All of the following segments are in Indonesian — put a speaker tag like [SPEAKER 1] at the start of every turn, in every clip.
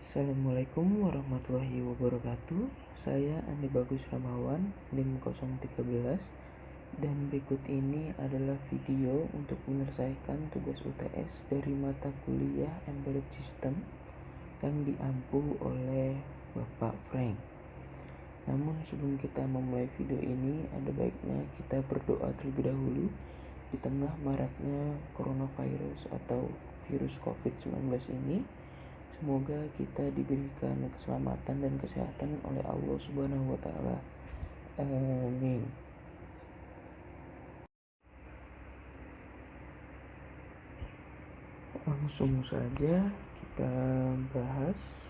[SPEAKER 1] Assalamualaikum warahmatullahi wabarakatuh. Saya Andi Bagus Ramawan, NIM 013, dan berikut ini adalah video untuk menyelesaikan tugas UTS dari mata kuliah Embedded System yang diampu oleh Bapak Frank. Namun sebelum kita memulai video ini, ada baiknya kita berdoa terlebih dahulu di tengah maraknya coronavirus atau virus COVID-19 ini. Semoga kita diberikan keselamatan dan kesehatan oleh Allah Subhanahu wa taala. Amin. Langsung saja kita bahas.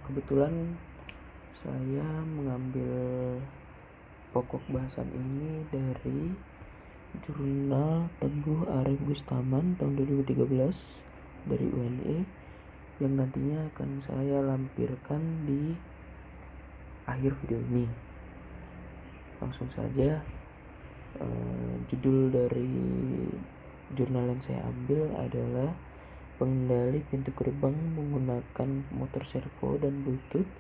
[SPEAKER 1] Kebetulan saya mengambil pokok bahasan ini dari jurnal Teguh Arif Gustaman tahun 2013 dari UNE yang nantinya akan saya lampirkan di akhir video ini. Langsung saja, judul dari jurnal yang saya ambil adalah pengendali pintu gerbang menggunakan motor servo dan Bluetooth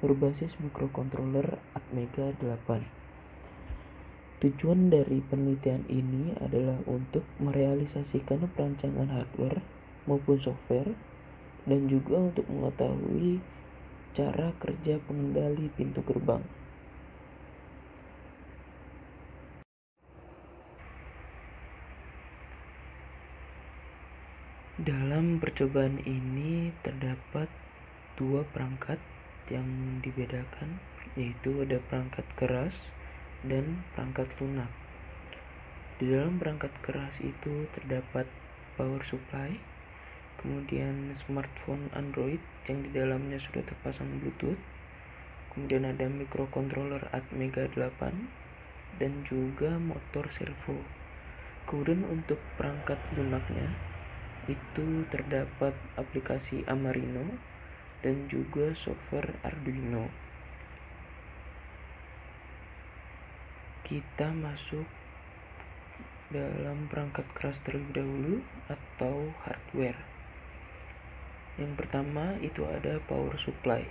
[SPEAKER 1] berbasis microcontroller Atmega 8. Tujuan dari penelitian ini adalah untuk merealisasikan perancangan hardware maupun software dan juga untuk mengetahui cara kerja pengendali pintu gerbang. Dalam percobaan ini terdapat dua perangkat yang dibedakan, yaitu ada perangkat keras dan perangkat lunak. Di dalam perangkat keras itu terdapat power supply, kemudian smartphone Android yang di dalamnya sudah terpasang Bluetooth, kemudian ada microcontroller Atmega 8 dan juga motor servo. Kemudian untuk perangkat lunaknya itu terdapat aplikasi Amarino dan juga software Arduino. Kita masuk dalam perangkat keras terlebih dahulu atau hardware. Yang pertama itu ada power supply.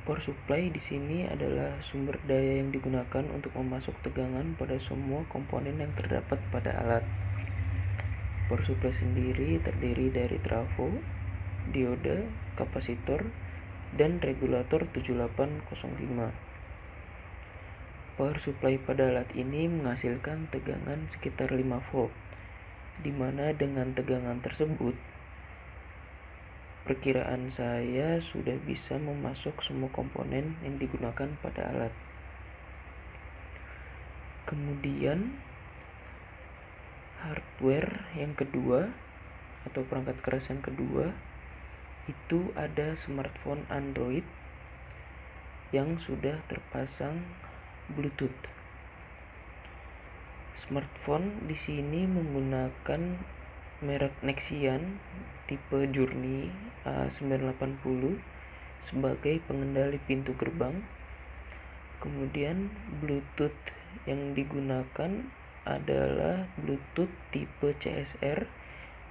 [SPEAKER 1] Power supply di sini adalah sumber daya yang digunakan untuk memasok tegangan pada semua komponen yang terdapat pada alat. Power supply sendiri terdiri dari trafo, dioda, kapasitor, dan regulator 7805. Power supply pada alat ini menghasilkan tegangan sekitar 5 volt, di mana dengan tegangan tersebut perkiraan saya sudah bisa memasok semua komponen yang digunakan pada alat. Kemudian hardware yang kedua atau perangkat keras yang kedua itu ada smartphone Android yang sudah terpasang Bluetooth. Smartphone di sini menggunakan merek Nexian tipe Journey A980 sebagai pengendali pintu gerbang. Kemudian Bluetooth yang digunakan adalah Bluetooth tipe CSR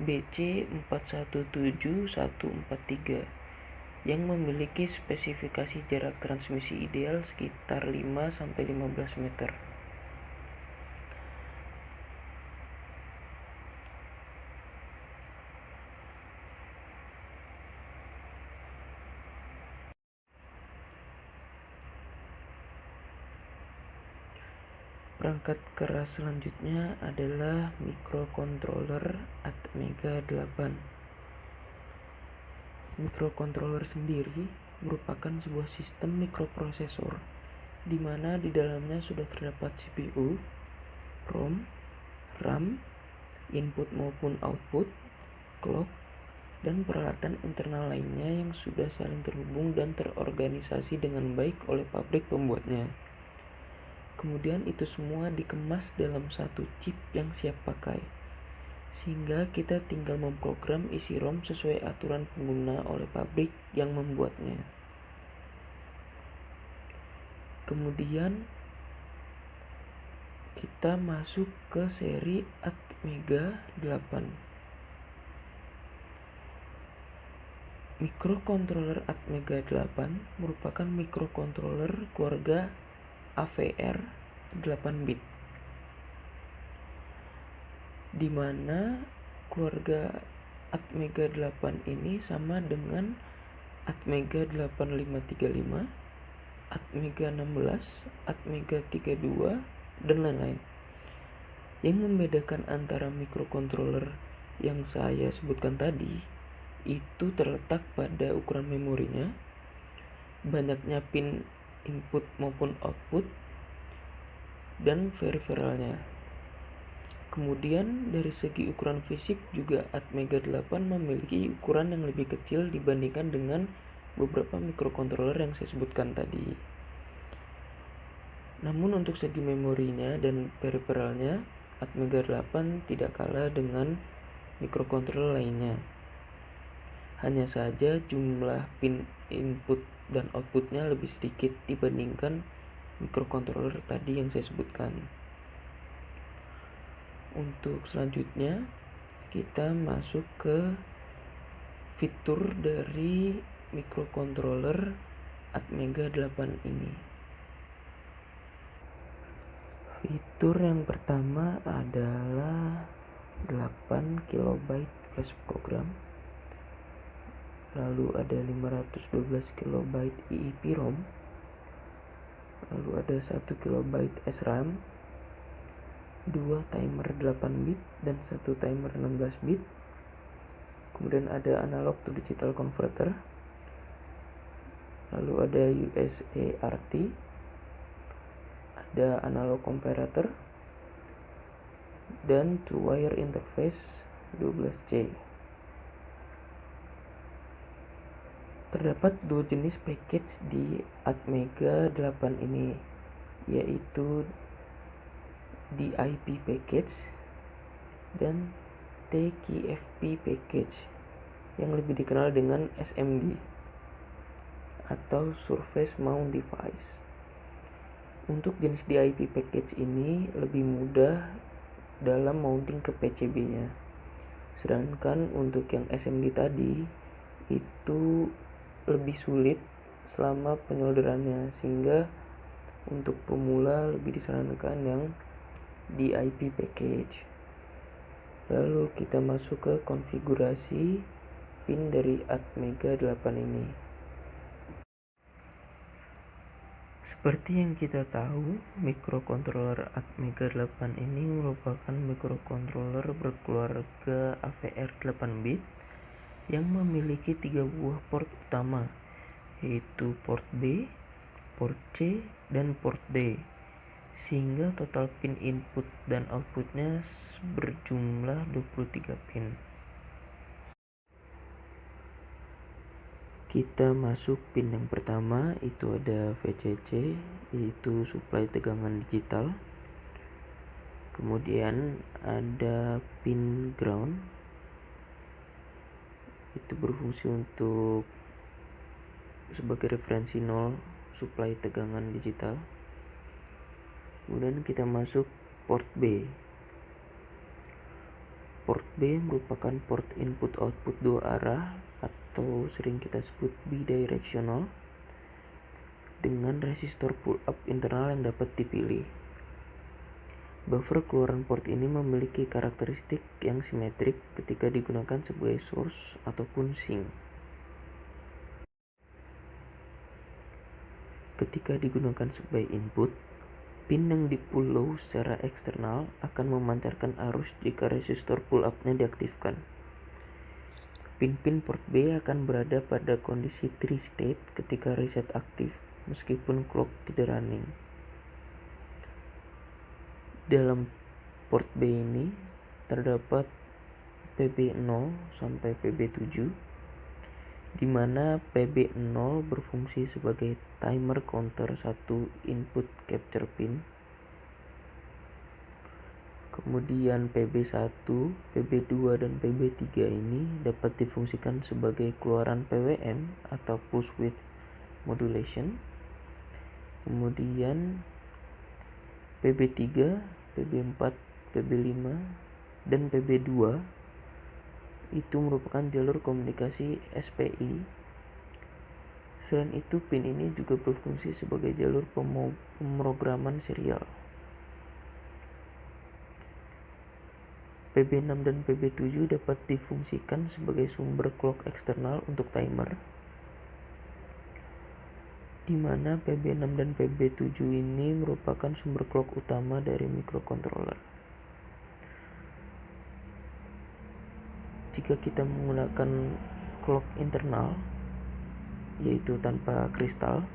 [SPEAKER 1] BC417143 yang memiliki spesifikasi jarak transmisi ideal sekitar 5-15 meter. Perangkat keras selanjutnya adalah microcontroller Atmega 8. Microcontroller sendiri merupakan sebuah sistem mikroprosesor di mana di dalamnya sudah terdapat CPU, ROM, RAM, input maupun output, clock, dan peralatan internal lainnya yang sudah saling terhubung dan terorganisasi dengan baik oleh pabrik pembuatnya. Kemudian itu semua dikemas dalam satu chip yang siap pakai, sehingga kita tinggal memprogram isi ROM sesuai aturan pengguna oleh pabrik yang membuatnya. Kemudian kita masuk ke seri Atmega 8. Microcontroller Atmega 8 merupakan microcontroller keluarga AVR 8 bit, di mana keluarga Atmega 8 ini sama dengan Atmega 8535, Atmega 16, Atmega 32, dan lain-lain. Yang membedakan antara microcontroller yang saya sebutkan tadi itu terletak pada ukuran memorinya, banyaknya pin input maupun output, dan periferalnya. Kemudian dari segi ukuran fisik juga Atmega 8 memiliki ukuran yang lebih kecil dibandingkan dengan beberapa microcontroller yang saya sebutkan tadi. Namun untuk segi memorinya dan periferalnya, Atmega 8 tidak kalah dengan microcontroller lainnya. Hanya saja jumlah pin input dan outputnya lebih sedikit dibandingkan microcontroller tadi yang saya sebutkan. Untuk selanjutnya kita masuk ke fitur dari microcontroller Atmega 8 ini. Fitur yang pertama adalah 8 KB flash program. Lalu ada 512 KB EEPROM, lalu ada 1 KB SRAM, 2 timer 8 bit dan 1 timer 16 bit. Kemudian ada analog to digital converter, lalu ada USART, ada analog comparator, dan 2-wire interface 12C. Terdapat dua jenis package di Atmega 8 ini, yaitu DIP package dan TKFP package yang lebih dikenal dengan SMD atau Surface Mount Device. Untuk jenis DIP package ini lebih mudah dalam mounting ke PCB-nya. Sedangkan untuk yang SMD tadi itu lebih sulit selama penyolderannya, sehingga untuk pemula lebih disarankan yang DIP package. Lalu kita masuk ke konfigurasi pin dari Atmega 8 ini. Seperti yang kita tahu, microcontroller Atmega 8 ini merupakan microcontroller berkeluarga AVR 8 bit yang memiliki 3 buah port utama, yaitu port B, port C, dan port D, sehingga total pin input dan outputnya berjumlah 23 pin. Kita masuk pin yang pertama, itu ada VCC, yaitu supply tegangan digital. Kemudian ada pin ground, itu berfungsi untuk sebagai referensi 0 supply tegangan digital. Kemudian kita masuk port B. Port B merupakan port input output dua arah atau sering kita sebut bidirectional dengan resistor pull up internal yang dapat dipilih. Buffer keluaran port ini memiliki karakteristik yang simetrik ketika digunakan sebagai source ataupun sink. Ketika digunakan sebagai input, pin yang di-pull low secara eksternal akan memancarkan arus jika resistor pull up-nya diaktifkan. Pin-pin port B akan berada pada kondisi tree state ketika reset aktif, meskipun clock tidak running. Dalam port B ini terdapat PB0 sampai PB7, di mana PB0 berfungsi sebagai timer counter 1 input capture pin. Kemudian PB1, PB2, dan PB3 ini dapat difungsikan sebagai keluaran PWM atau pulse width modulation. Kemudian PB3, PB4, PB5, dan PB2 itu merupakan jalur komunikasi SPI Selain itu, pin ini juga berfungsi sebagai jalur pemrograman serial. PB6 dan PB7 dapat difungsikan sebagai sumber clock eksternal untuk timer, di mana PB6 dan PB7 ini merupakan sumber clock utama dari microcontroller. Jika kita menggunakan clock internal, yaitu tanpa kristal,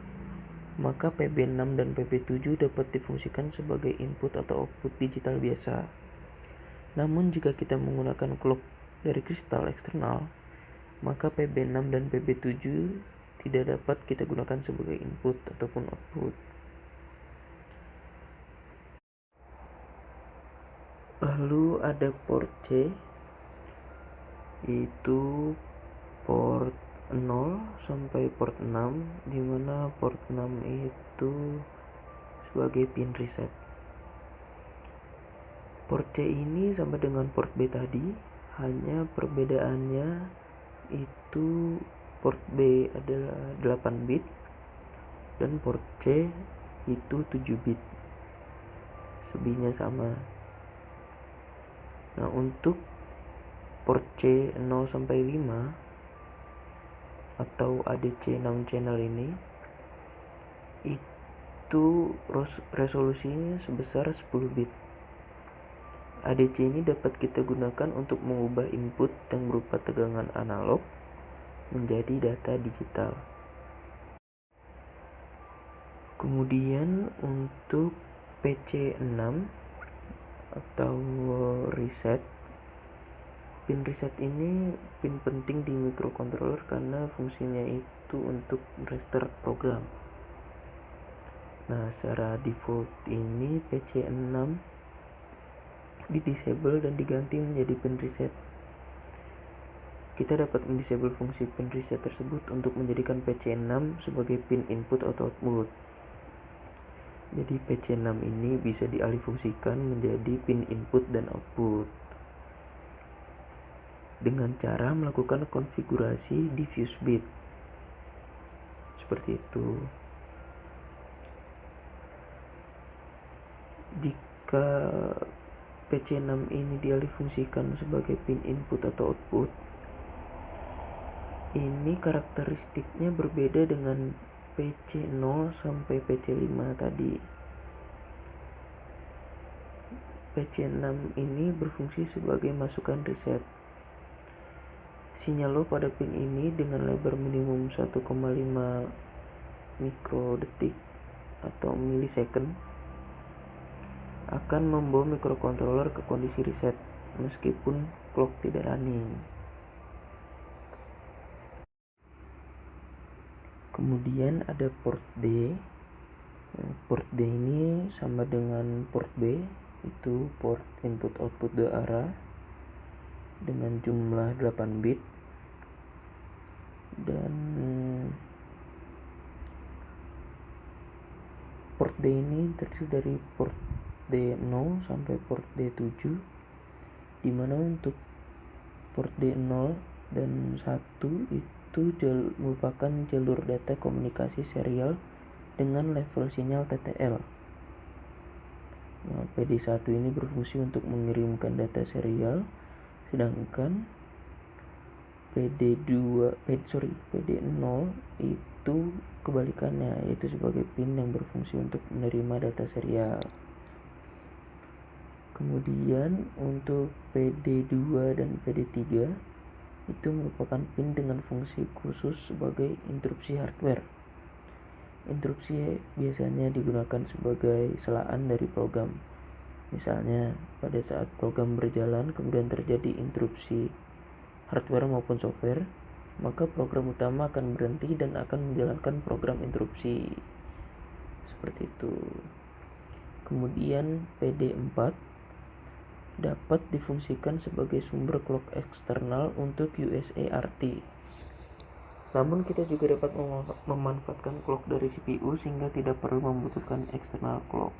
[SPEAKER 1] maka PB6 dan PB7 dapat difungsikan sebagai input atau output digital biasa. Namun jika kita menggunakan clock dari kristal eksternal, maka PB6 dan PB7 tidak dapat kita gunakan sebagai input ataupun output. Lalu ada port C, yaitu port 0 sampai port 6, di mana port 6 itu sebagai pin reset. Port C ini sama dengan port B tadi, hanya perbedaannya itu port B adalah 8 bit dan port C itu 7 bit. Sebinya sama. Nah, untuk port C 0 sampai 5 atau ADC 6 channel ini itu resolusinya sebesar 10 bit. ADC ini dapat kita gunakan untuk mengubah input yang berupa tegangan analog menjadi data digital. Kemudian untuk PC6 atau reset, pin reset ini pin penting di microcontroller karena fungsinya itu untuk restart program. Nah, secara default ini PC6 di disable dan diganti menjadi pin reset. Kita dapat mendisable fungsi pin reset tersebut untuk menjadikan PC6 sebagai pin input atau output. Jadi PC6 ini bisa dialihfungsikan menjadi pin input dan output dengan cara melakukan konfigurasi diffuse bit. Seperti itu. Jika PC6 ini dialihfungsikan sebagai pin input atau output, ini karakteristiknya berbeda dengan PC0 sampai PC5 tadi. PC6 ini berfungsi sebagai masukan reset. Sinyal low pada pin ini dengan lebar minimum 1,5 mikrodetik atau milisecond akan membawa microcontroller ke kondisi reset meskipun clock tidak running. Kemudian ada port D. Port D ini sama dengan port B, itu port input output dua arah dengan jumlah 8 bit, dan port D ini terdiri dari port D0 sampai port D7, dimana untuk port D0 dan 1 itu merupakan jalur data komunikasi serial dengan level sinyal TTL. Nah, PD1 ini berfungsi untuk mengirimkan data serial, sedangkan PD0 itu kebalikannya, yaitu sebagai pin yang berfungsi untuk menerima data serial. Kemudian untuk PD2 dan PD3 itu merupakan pin dengan fungsi khusus sebagai interupsi hardware. Interupsi biasanya digunakan sebagai selaan dari program. Misalnya pada saat program berjalan kemudian terjadi interupsi hardware maupun software, maka program utama akan berhenti dan akan menjalankan program interupsi. Seperti itu. Kemudian PD4 dapat difungsikan sebagai sumber clock eksternal untuk USART. Namun kita juga dapat memanfaatkan clock dari CPU sehingga tidak perlu membutuhkan external clock.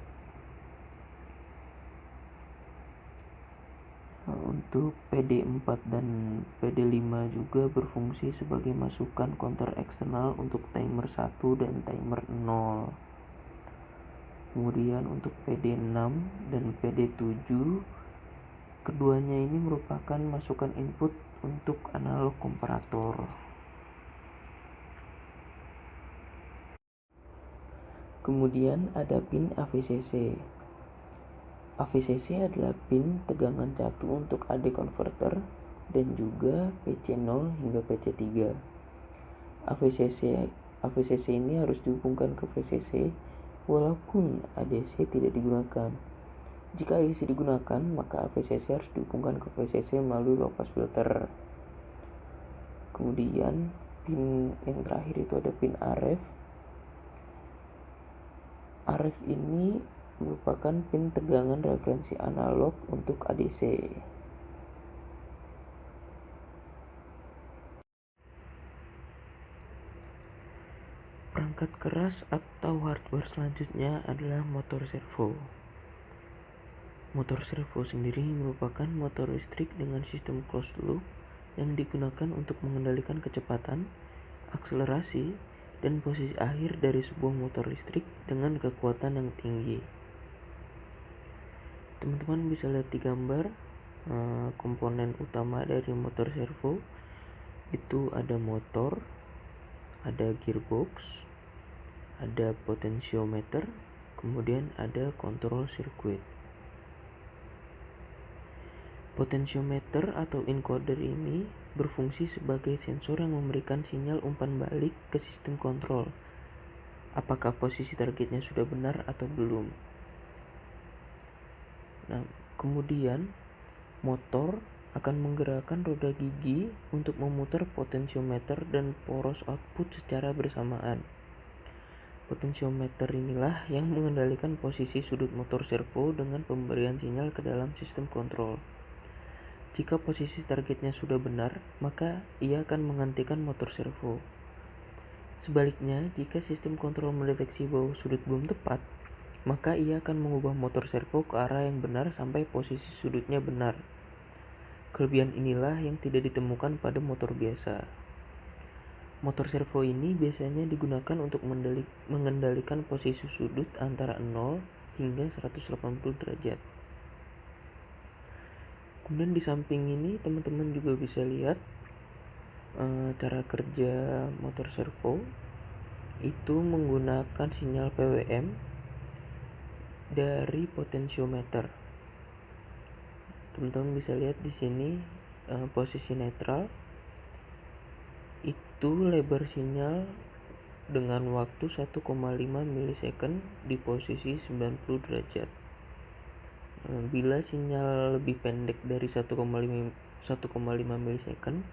[SPEAKER 1] Nah, untuk PD4 dan PD5 juga berfungsi sebagai masukan counter eksternal untuk timer 1 dan timer 0. Kemudian untuk PD6 dan PD7, keduanya ini merupakan masukan input untuk analog komparator. Kemudian ada pin AVCC. AVCC adalah pin tegangan catu untuk AD converter dan juga PC0 hingga PC3. AVCC ini harus dihubungkan ke VCC walaupun ADC tidak digunakan. Jika ADC digunakan, maka AVCC harus dihubungkan ke VCC melalui low pass filter. Kemudian pin yang terakhir itu ada pin RF. RF ini merupakan pin tegangan referensi analog untuk ADC. Perangkat keras atau hardware selanjutnya adalah motor servo. Motor servo sendiri merupakan motor listrik dengan sistem closed loop yang digunakan untuk mengendalikan kecepatan, akselerasi, dan posisi akhir dari sebuah motor listrik dengan kekuatan yang tinggi. Teman-teman bisa lihat di gambar komponen utama dari motor servo. Itu ada motor, ada gearbox, ada potentiometer, kemudian ada control circuit. Potentiometer atau encoder ini berfungsi sebagai sensor yang memberikan sinyal umpan balik ke sistem kontrol. Apakah posisi targetnya sudah benar atau belum? Nah, kemudian motor akan menggerakkan roda gigi untuk memutar potentiometer dan poros output secara bersamaan. Potentiometer inilah yang mengendalikan posisi sudut motor servo dengan pemberian sinyal ke dalam sistem kontrol. Jika posisi targetnya sudah benar, maka ia akan menghentikan motor servo. Sebaliknya, jika sistem kontrol mendeteksi bahwa sudut belum tepat, maka ia akan mengubah motor servo ke arah yang benar sampai posisi sudutnya benar. Kelebihan inilah yang tidak ditemukan pada motor biasa. Motor servo ini biasanya digunakan untuk mengendalikan posisi sudut antara 0 hingga 180 derajat. Kemudian di samping ini teman-teman juga bisa lihat cara kerja motor servo itu menggunakan sinyal PWM dari potentiometer. Teman-teman bisa lihat di sini posisi netral itu lebar sinyal dengan waktu 1,5 milisecond di posisi 90 derajat. Bila sinyal lebih pendek dari 1,5 milisecond,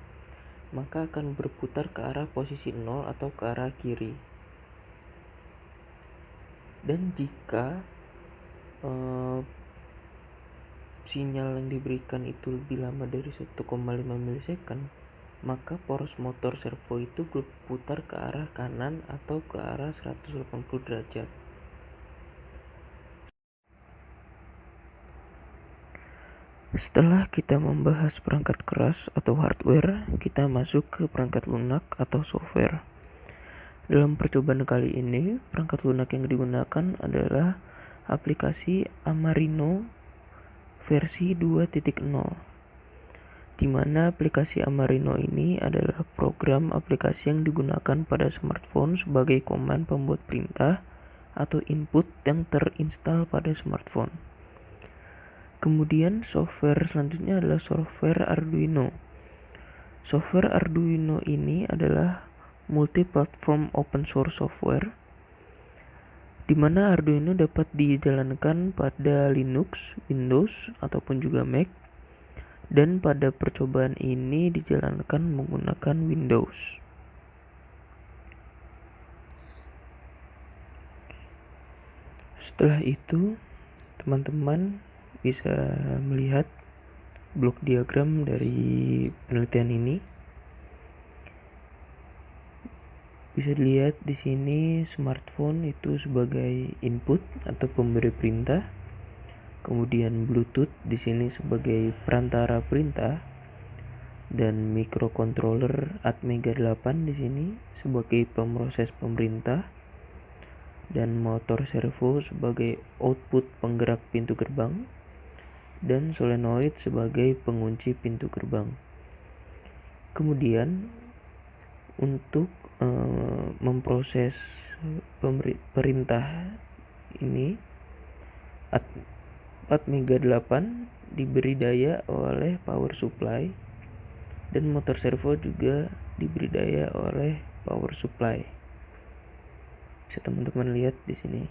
[SPEAKER 1] maka akan berputar ke arah posisi 0 atau ke arah kiri. Dan jika sinyal yang diberikan itu lebih lama dari 1,5 milisecond, maka poros motor servo itu berputar ke arah kanan atau ke arah 180 derajat. Setelah kita membahas perangkat keras atau hardware, kita masuk ke perangkat lunak atau software. Dalam percobaan kali ini, perangkat lunak yang digunakan adalah aplikasi Amarino versi 2.0, di mana aplikasi Amarino ini adalah program aplikasi yang digunakan pada smartphone sebagai command pembuat perintah atau input yang terinstal pada smartphone. Kemudian software selanjutnya adalah software Arduino. Software Arduino ini adalah multi-platform open source software di mana Arduino dapat dijalankan pada Linux, Windows, ataupun juga Mac, dan pada percobaan ini dijalankan menggunakan Windows. Setelah itu, teman-teman bisa melihat blok diagram dari penelitian ini. Bisa dilihat di sini smartphone itu sebagai input atau pemberi perintah, kemudian Bluetooth di sini sebagai perantara perintah, dan microcontroller Atmega 8 di sini sebagai pemroses pemerintah, dan motor servo sebagai output penggerak pintu gerbang, dan solenoid sebagai pengunci pintu gerbang. Kemudian untuk memproses perintah ini, Atmega 8 diberi daya oleh power supply, dan motor servo juga diberi daya oleh power supply. Bisa teman-teman lihat di sini.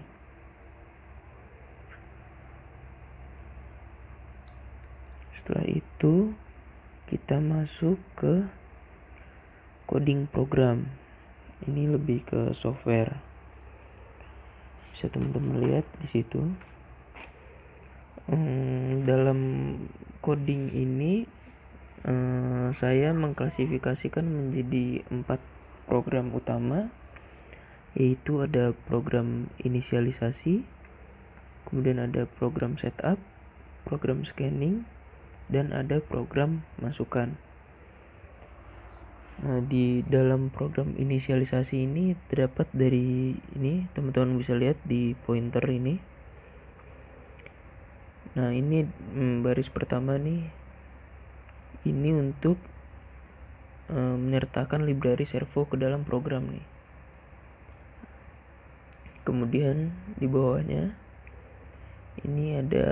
[SPEAKER 1] Setelah itu kita masuk ke coding program. Ini lebih ke software. Bisa teman-teman lihat di situ. Dalam coding ini saya mengklasifikasikan menjadi 4 program utama, yaitu ada program inisialisasi, kemudian ada program setup, program scanning, dan ada program masukan. Nah, di dalam program inisialisasi ini terdapat dari ini, teman-teman bisa lihat di pointer ini. Nah, ini baris pertama nih, ini untuk menyertakan library servo ke dalam program nih. Kemudian di bawahnya ini ada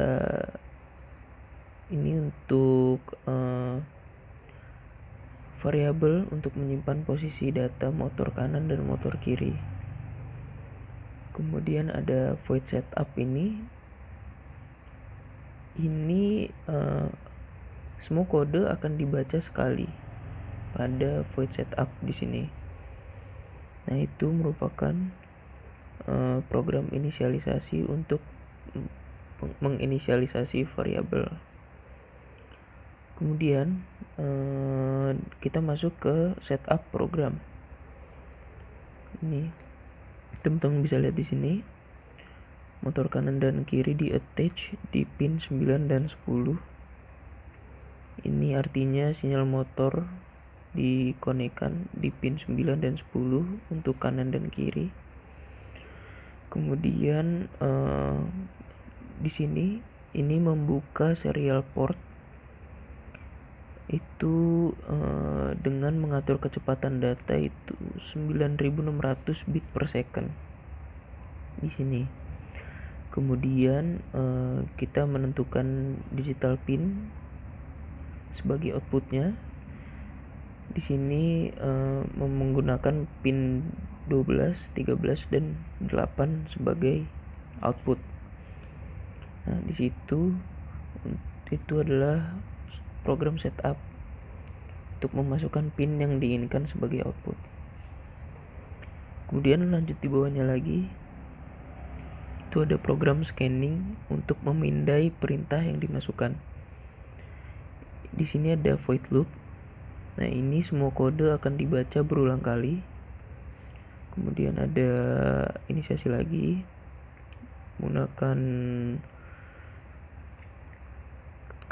[SPEAKER 1] ini untuk variabel untuk menyimpan posisi data motor kanan dan motor kiri. Kemudian ada void setup ini semua kode akan dibaca sekali pada void setup di sini. Nah, itu merupakan program inisialisasi untuk menginisialisasi variabel. Kemudian kita masuk ke setup program. Ini teman-teman bisa lihat di sini. Motor kanan dan kiri di attach di pin 9 dan 10. Ini artinya sinyal motor dikonekkan di pin 9 dan 10 untuk kanan dan kiri. Kemudian di sini ini membuka serial port itu dengan mengatur kecepatan data itu 9600 bit per second di sini. Kemudian kita menentukan digital pin sebagai outputnya. Di sini menggunakan pin 12, 13 dan 8 sebagai output. Nah, di situ itu adalah program setup untuk memasukkan pin yang diinginkan sebagai output. Kemudian lanjut di bawahnya lagi, itu ada program scanning untuk memindai perintah yang dimasukkan. Di sini ada void loop. Nah, ini semua kode akan dibaca berulang kali. Kemudian ada inisiasi lagi menggunakan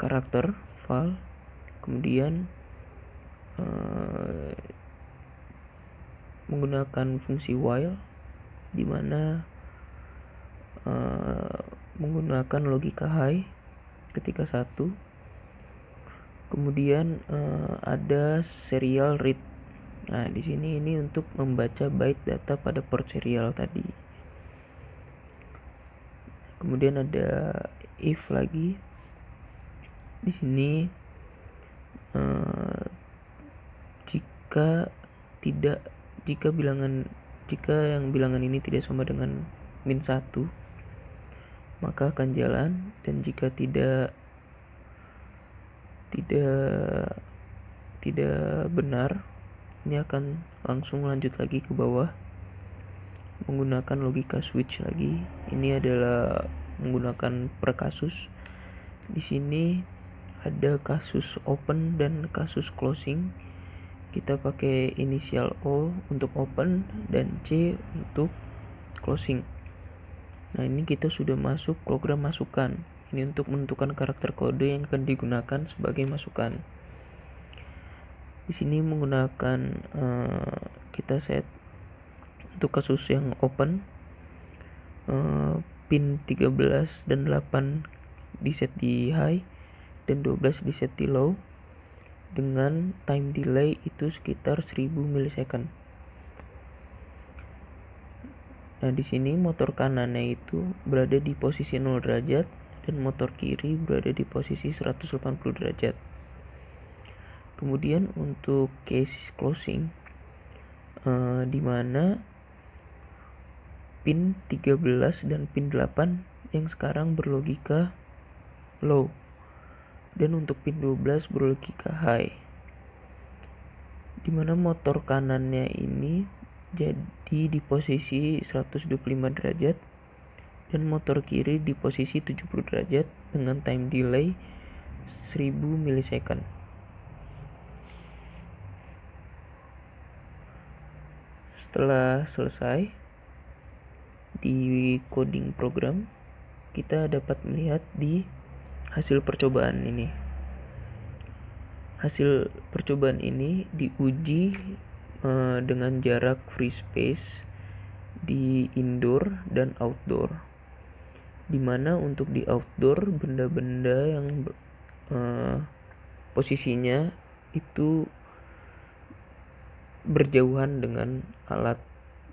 [SPEAKER 1] karakter val. Kemudian menggunakan fungsi while, di mana menggunakan logika high ketika 1. Kemudian ada serial read. Nah, di sini ini untuk membaca byte data pada port serial tadi. Kemudian ada if lagi. Di sini jika yang bilangan ini tidak sama dengan -1, maka akan jalan, dan jika tidak benar, ini akan langsung lanjut lagi ke bawah menggunakan logika switch lagi. Ini adalah menggunakan per kasus. Di sini ada kasus open dan kasus closing. Kita pakai inisial O untuk open dan C untuk closing. Nah, ini kita sudah masuk program masukan. Ini untuk menentukan karakter kode yang akan digunakan sebagai masukan. Di sini menggunakan kita set untuk kasus yang open, pin 13 dan 8 di set di high dan 12 di set di low dengan time delay itu sekitar 1000 milisecond. Nah, di sini motor kanannya itu berada di posisi 0 derajat dan motor kiri berada di posisi 180 derajat. Kemudian untuk case closing, di mana pin 13 dan pin 8 yang sekarang berlogika low dan untuk pin 12 berlogika high, dimana motor kanannya ini jadi di posisi 125 derajat dan motor kiri di posisi 70 derajat dengan time delay 1000 milisecond. Setelah selesai di coding program, kita dapat melihat di hasil percobaan ini. Hasil percobaan ini diuji dengan jarak free space di indoor dan outdoor, dimana untuk di outdoor benda-benda yang posisinya itu berjauhan dengan alat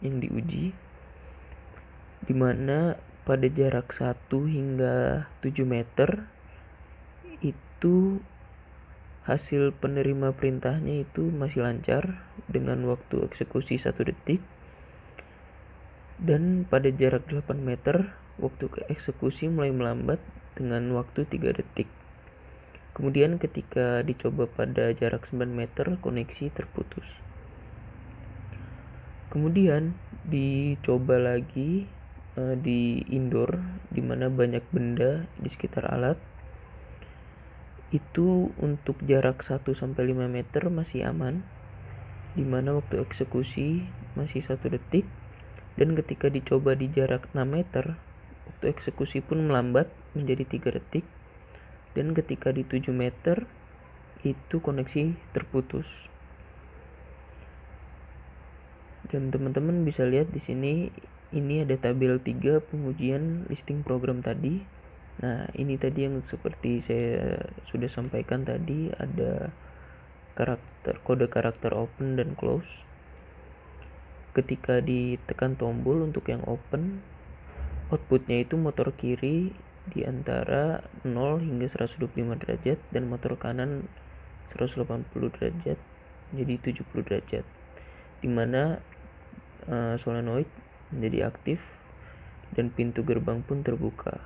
[SPEAKER 1] yang diuji, dimana pada jarak 1 hingga 7 meter itu hasil penerima perintahnya itu masih lancar dengan waktu eksekusi 1 detik, dan pada jarak 8 meter waktu eksekusi mulai melambat dengan waktu 3 detik. Kemudian ketika dicoba pada jarak 9 meter koneksi terputus. Kemudian dicoba lagi di indoor, di mana banyak benda di sekitar alat. Itu untuk jarak 1 sampai 5 meter masih aman, di mana waktu eksekusi masih 1 detik, dan ketika dicoba di jarak 6 meter waktu eksekusi pun melambat menjadi 3 detik, dan ketika di 7 meter itu koneksi terputus. Dan teman-teman bisa lihat di sini, ini ada tabel 3 pengujian listing program tadi. Nah, ini tadi yang seperti saya sudah sampaikan tadi, ada kode karakter open dan close. Ketika ditekan tombol untuk yang open, outputnya itu motor kiri di antara 0 hingga 125 derajat dan motor kanan 180 derajat jadi 70 derajat, dimana solenoid menjadi aktif dan pintu gerbang pun terbuka.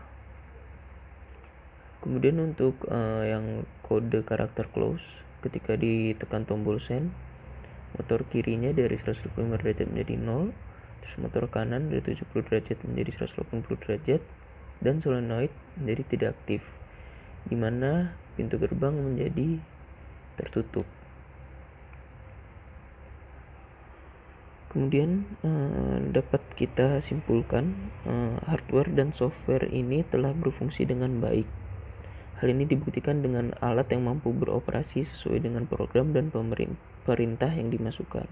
[SPEAKER 1] Kemudian untuk yang kode karakter close, ketika ditekan tombol send, motor kirinya dari 125 derajat menjadi 0, terus motor kanan dari 70 derajat menjadi 180 derajat, dan solenoid menjadi tidak aktif, dimana pintu gerbang menjadi tertutup. Kemudian dapat kita simpulkan hardware dan software ini telah berfungsi dengan baik. Hal ini dibuktikan dengan alat yang mampu beroperasi sesuai dengan program dan perintah yang dimasukkan.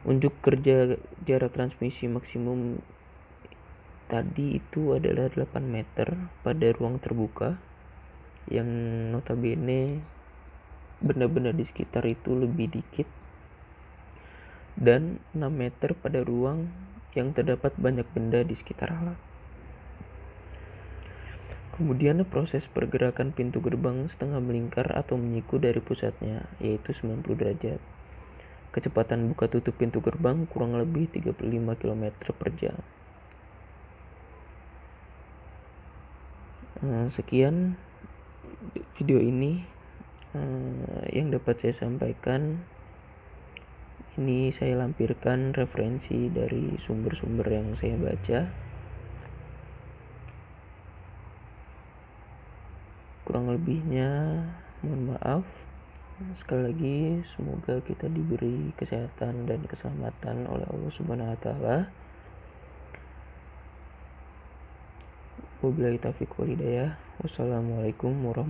[SPEAKER 1] Unjuk kerja jarak transmisi maksimum tadi itu adalah 8 meter pada ruang terbuka, yang notabene benda-benda di sekitar itu lebih dikit, dan 6 meter pada ruang yang terdapat banyak benda di sekitar alat. Kemudian proses pergerakan pintu gerbang setengah melingkar atau menyiku dari pusatnya, yaitu 90 derajat. Kecepatan buka tutup pintu gerbang kurang lebih 35 km per jam. Sekian video ini yang dapat saya sampaikan. Ini saya lampirkan referensi dari sumber-sumber yang saya baca. Kurang lebihnya mohon maaf. Sekali lagi semoga kita diberi kesehatan dan keselamatan oleh Allah Subhanahu wa taala. Wabillahi taufiq walhidayah. Wassalamualaikum warahmatullahi